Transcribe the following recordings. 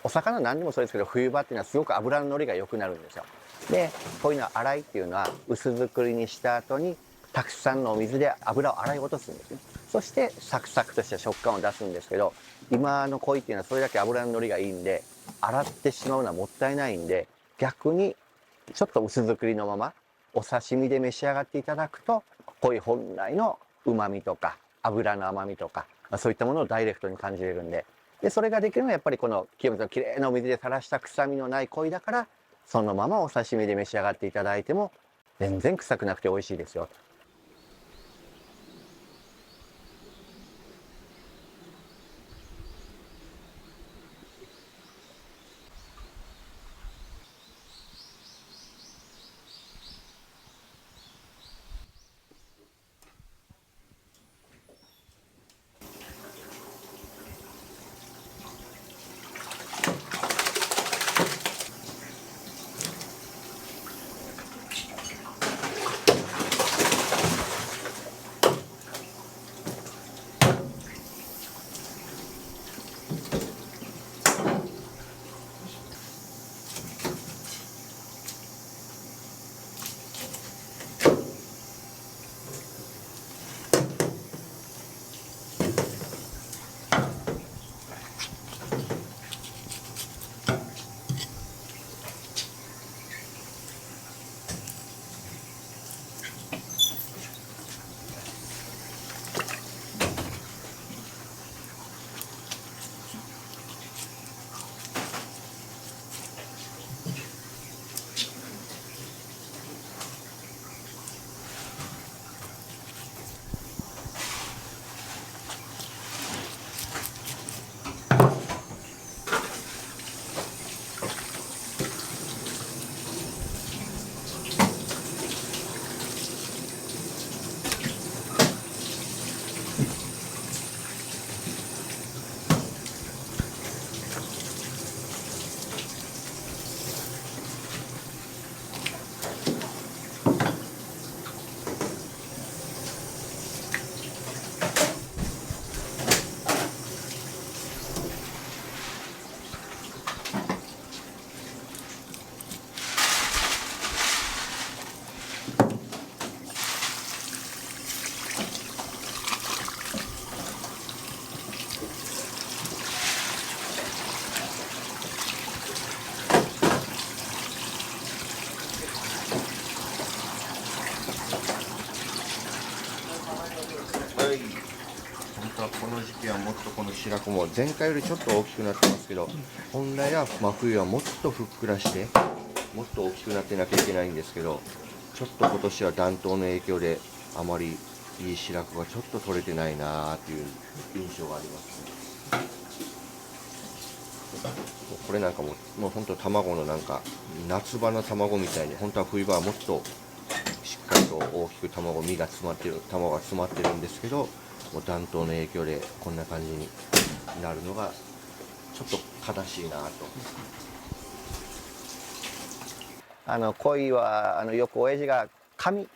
お魚何でもそうですけど、冬場っていうのはすごく脂の乗りが良くなるんですよ。でこういうのは洗いっていうのは薄作りにした後にたくさんのお水で油を洗い落とすんですね。そしてサクサクとした食感を出すんですけど、今の鯉っていうのはそれだけ脂の乗りがいいんで、洗ってしまうのはもったいないんで、逆にちょっと薄作りのままお刺身で召し上がっていただくと、鯉本来の旨味とか脂の甘みとか、そういったものをダイレクトに感じれるんで、それができるのはやっぱりこの清水のきれいなお水でさらした臭みのない鯉だから、そのままお刺身で召し上がっていただいても全然臭くなくて美味しいですよ。はい、本当はこの時期はもっとこの白子も前回よりちょっと大きくなってますけど、本来は真冬はもっとふっくらしてもっと大きくなってなきゃいけないんですけど、ちょっと今年は暖冬の影響であまりいい白子がちょっと取れてないなーっていう印象がありますね。これなんかもう本当卵のなんか夏場の卵みたいに、本当は冬場はもっとしっかりと大きく身が詰まってる卵が詰まってるんですけど、もう暖冬の影響でこんな感じになるのがちょっと悲しいなと。鯉はよく親父が紙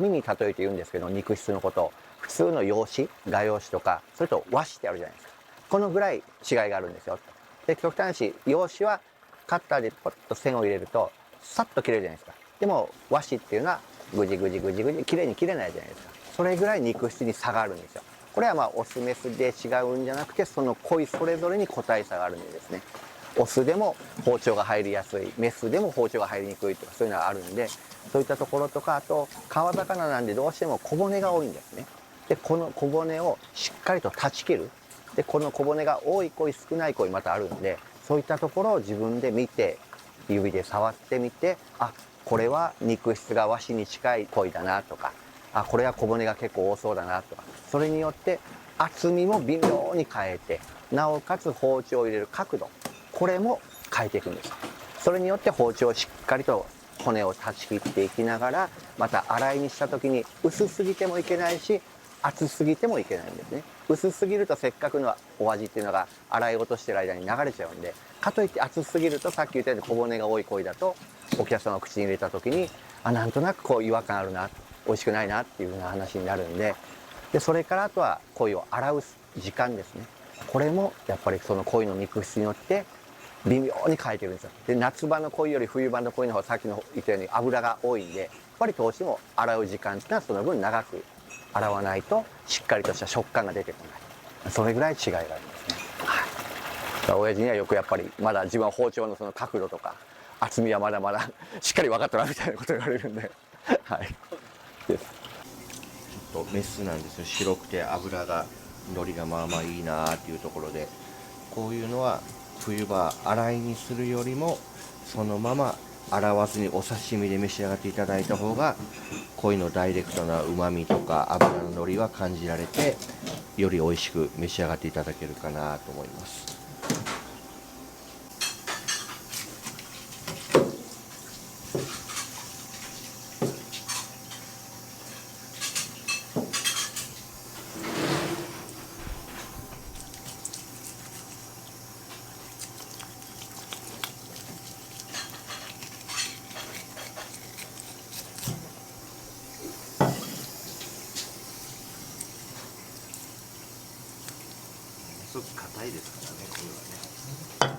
に例えて言うんですけど、肉質のことを普通の用紙画用紙とか、それと和紙ってあるじゃないですか。このぐらい違いがあるんですよ。で極端し用紙はカッターでポッと線を入れるとさっと切れるじゃないですか。でも和紙っていうのはぐじぐじぐじぐじ綺麗に切れないじゃないですか。それぐらい肉質に差があるんですよ。これはまあオスメスで違うんじゃなくて、その鯉それぞれに個体差があるんですね。オスでも包丁が入りやすい、メスでも包丁が入りにくいとか、そういうのがあるんで、そういったところとか、あと川魚なんでどうしても小骨が多いんですね。でこの小骨をしっかりと断ち切る。でこの小骨が多い鯉少ない鯉またあるんで、そういったところを自分で見て指で触ってみて、あ、これは肉質が和紙に近い鯉だなとか、あ、これは小骨が結構多そうだなとか、それによって厚みも微妙に変えて、なおかつ包丁を入れる角度、これも変えていくんです。それによって包丁をしっかりと骨を断ち切っていきながら、また洗いにした時に薄すぎてもいけないし、厚すぎてもいけないんですね。薄すぎるとせっかくのお味っていうのが洗い落としてる間に流れちゃうんで、かといって厚すぎるとさっき言ったように小骨が多い鯉だと、お客様が口に入れた時になんとなくこう違和感あるな、美味しくないなっていう風な話になるんで、それからあとは鯉を洗う時間ですね。これもやっぱりその鯉の肉質によって微妙に変えてるんですよ。で夏場の鯉より冬場の鯉の方、さっきの言ったように脂が多いんで、やっぱりどうしても洗う時間っていうのはその分長く洗わないとしっかりとした食感が出てこない。それぐらい違いがありますね。はい、親父にはよくやっぱりまだ自分は包丁のその角度とか厚みはまだまだしっかり分かったなみたいなこと言われるんではいです。ちょっとメスなんですよ。白くて脂が海苔がまあまあいいなーっていうところで、こういうのは冬場洗いにするよりもそのまま洗わずにお刺身で召し上がっていただいた方が鯉のダイレクトなうまみとか脂の乗りは感じられて、より美味しく召し上がっていただけるかなと思います。すごく硬いですからね、これはね。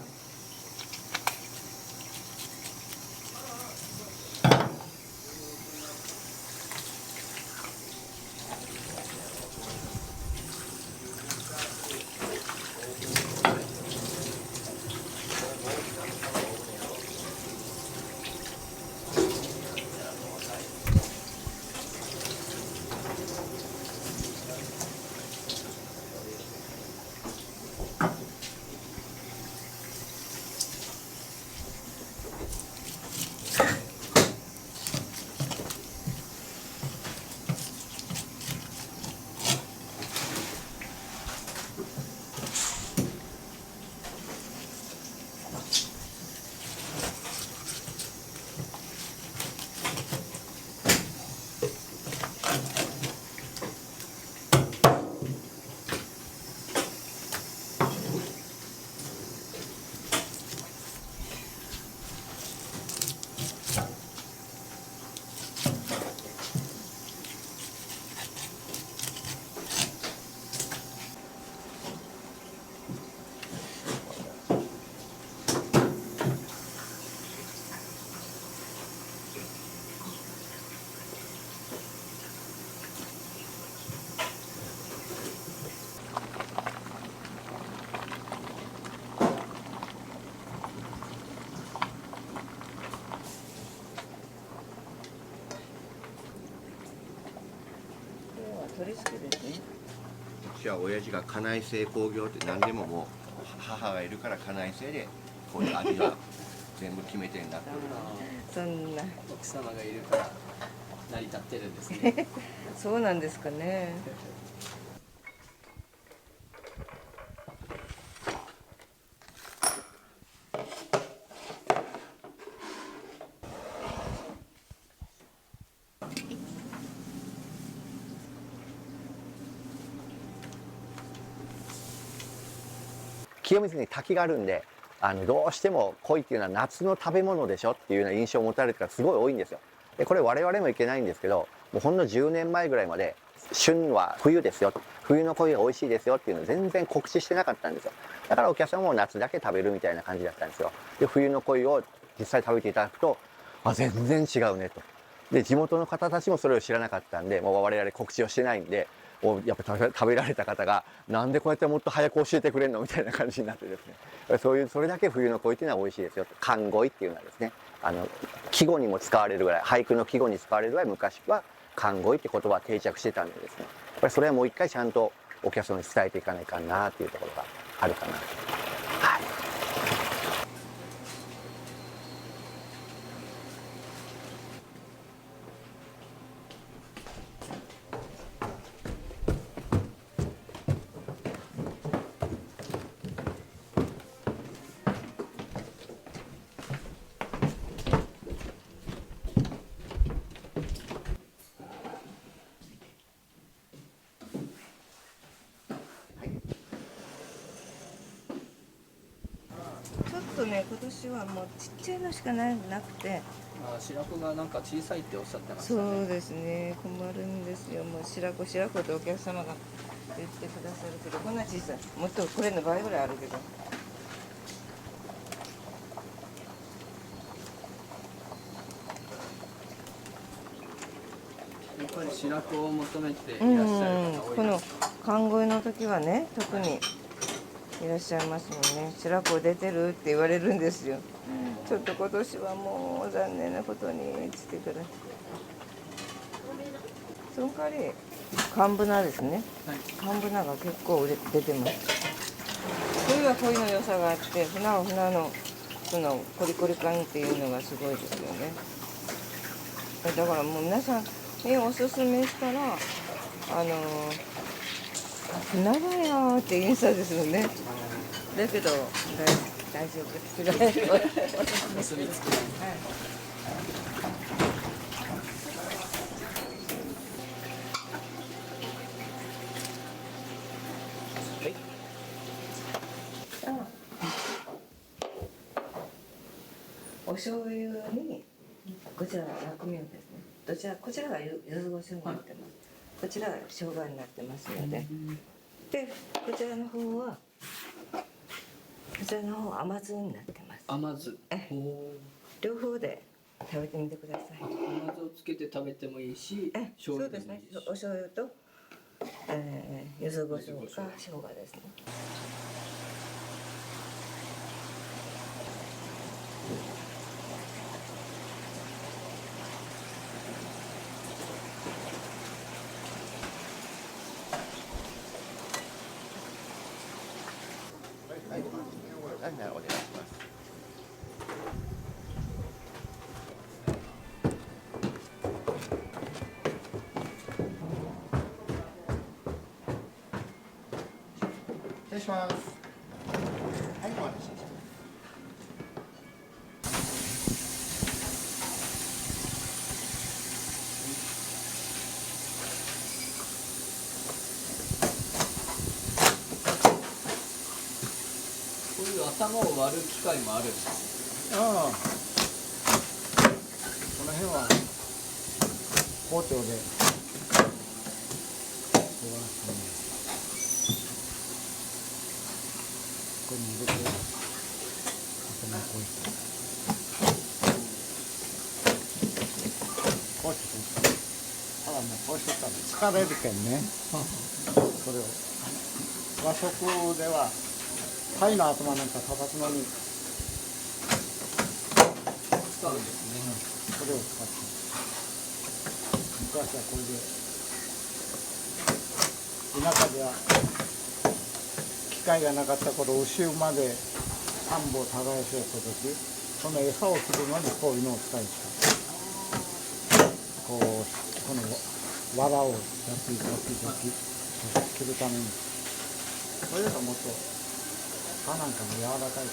取り付けですね。私は親父が家内製工業って何でももう母がいるから家内製でこういう味が全部決めてんだって。そんな。奥様がいるから成り立ってるんですね。そうなんですかね。清水に滝があるんで、どうしても鯉っていうのは夏の食べ物でしょっていうような印象を持たれる方がすごい多いんですよ。でこれ我々もいけないんですけど、もうほんの10年前ぐらいまで旬は冬ですよ、冬の鯉が美味しいですよっていうのを全然告知してなかったんですよ。だからお客さんも夏だけ食べるみたいな感じだったんですよ。で冬の鯉を実際食べていただくと、あ、全然違うねと。で地元の方たちもそれを知らなかったんで、もう我々告知をしてないんで、やっぱ食べられた方がなんでこうやってもっと早く教えてくれるのみたいな感じになってですね、それだけ冬の鯉っていうのは美味しいですよ。寒鯉っていうのはですね、季語にも使われるぐらい、俳句の季語に使われるぐらい昔は寒鯉って言葉は定着してたんでですね、やっぱりそれはもう一回ちゃんとお客様に伝えていかないかなっていうところがあるかなと。はい。ちょっとね、今年はもうちっちゃいのしかなくて。あ、白子がなんか小さいっておっしゃってましたそね。うですね。困るんですよ。もう白子白子とお客様が言ってくださるけど、こんな小さい。もっとこれの倍ぐらいあるけど。ぱり白子を求めていらっしゃるうん、方多いこの寒鯉の時はね、特にいらっしゃいますもんね。白子出てるって言われるんですよ。ちょっと今年はもう残念なことにつってください。その代わり寒ブナですね。はい寒ブナが結構出てます。冬は冬の良さがあって、船は船のそのコリコリ感っていうのがすごいですよね。だからもう皆さんにおすすめしたら船だよってインスタですよね。だけど大丈夫です。お墨付きお醤油にこちらが薬味をですね。こちらが柚子胡椒になってます。こちらが生姜になってますので、でこちらの方甘酢になってます。甘酢。えおお。両方で食べてみてください。甘酢をつけて食べてもいいし、醤油そうですね。お醤油と、柚子胡椒か生姜ですね。はい、じゃあお願いします。失礼します。はい、お待たせしました。こういう頭を割る機会もあるんですああ、この辺は包丁でここに入れて頭をこうしてこうしてただもうこうしてたら疲れるけんねそれを和食では貝の頭なんか叩くのに使うんですね。これを使って昔はこれで田舎では機械がなかった頃牛馬で田んぼを耕しやった時その餌を切るのにこういうのを使いしたこの藁をジャキジャキジャキ切るためにそれがもっと歯なんかも柔らかいからね。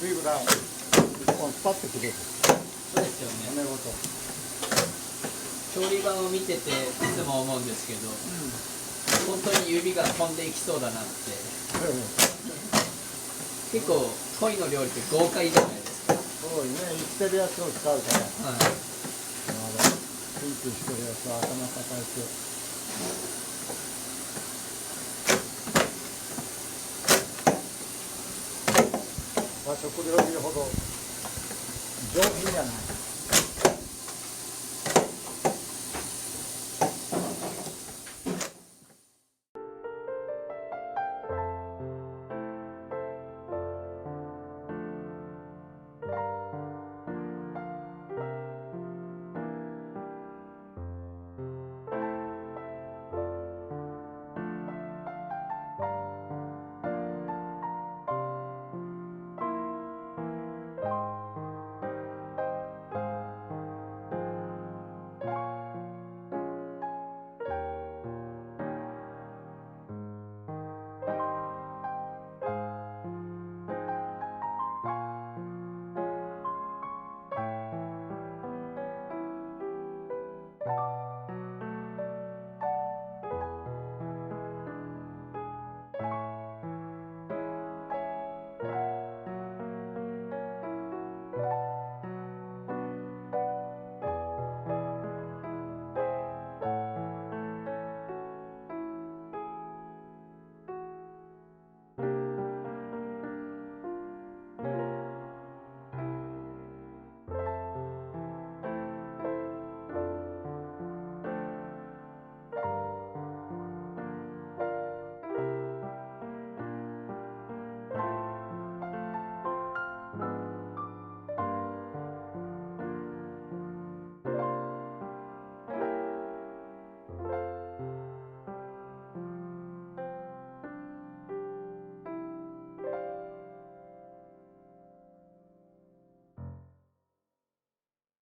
指ぐらい一本スパッと切れるそうですよね。骨ごと。調理場を見てていつも思うんですけど、本当に指が飛んでいきそうだなって。結構鯉の料理って豪快じゃないですか。そうね、生きてるやつを使うから、はい。ピンクしてるやつを頭叩いて。和食料理ほど上品じゃない。